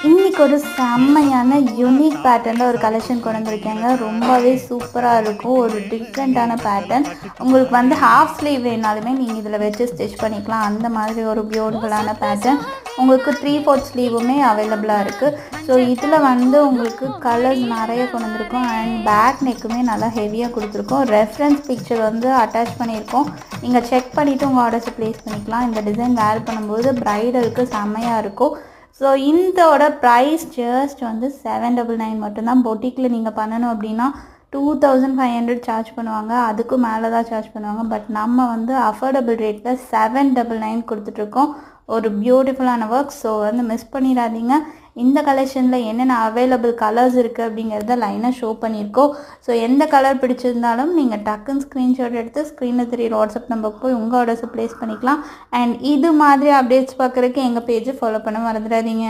இன்னைக்கு ஒரு செம்மையான யூனிக் பேட்டர்னில் ஒரு கலெக்ஷன் கொண்டு வந்திருக்கேங்க. ரொம்பவே சூப்பராக இருக்கும். ஒரு டிஃப்ரெண்ட்டான பேட்டர்ன். உங்களுக்கு வந்து ஹாஃப் ஸ்லீவ் வேணாலுமே நீங்கள் இதில் வச்சு ஸ்டிச் பண்ணிக்கலாம். அந்த மாதிரி ஒரு பியூட்டிஃபுல்லான பேட்டர்ன். உங்களுக்கு 3/4 ஸ்லீவுமே அவைலபிளாக இருக்குது. ஸோ இதில் வந்து உங்களுக்கு கலர்ஸ் நிறைய கொண்டு வந்திருக்கோம். அண்ட் பேக் நெக்குமே நல்லா ஹெவியாக கொடுத்துருக்கோம். ரெஃபரன்ஸ் பிக்சர் வந்து அட்டாச் பண்ணியிருக்கோம். நீங்கள் செக் பண்ணிவிட்டு உங்கள் ஆர்டர்ஸை ப்ளேஸ் பண்ணிக்கலாம். இந்த டிசைன் வேர் பண்ணும்போது ப்ரைடலுக்கு செம்மையாக இருக்கும். ஸோ இதோட ப்ரைஸ் ஜஸ்ட் வந்து 799 மட்டும்தான். பொட்டிக்கில் நீங்கள் பண்ணணும் அப்படின்னா 2500 சார்ஜ் பண்ணுவாங்க. அதுக்கும் மேலே தான் சார்ஜ் பண்ணுவாங்க. பட் நம்ம வந்து அஃபோர்டபுள் ரேட்டில் 799 கொடுத்துட்ருக்கோம். ஒரு பியூட்டிஃபுல்லான ஒர்க். ஸோ வந்து மிஸ் பண்ணிடாதீங்க. இந்த கலெக்ஷனில் என்னென்ன அவைலபிள் கலர்ஸ் இருக்குது அப்படிங்கிறத லைனாக ஷோ பண்ணியிருக்கோம். ஸோ எந்த கலர் பிடிச்சிருந்தாலும் நீங்கள் டக்குன்னு ஸ்க்ரீன்ஷாட் எடுத்து ஸ்க்ரீனில் தெரியுற வாட்ஸ்அப் நம்பருக்கு போய் உங்கள் ஆர்டர்ஸை ப்ளேஸ் பண்ணிக்கலாம். அண்ட் இது மாதிரி அப்டேட்ஸ் பார்க்குறதுக்கு எங்கள் பேஜை ஃபாலோ பண்ண மறந்துடாதீங்க.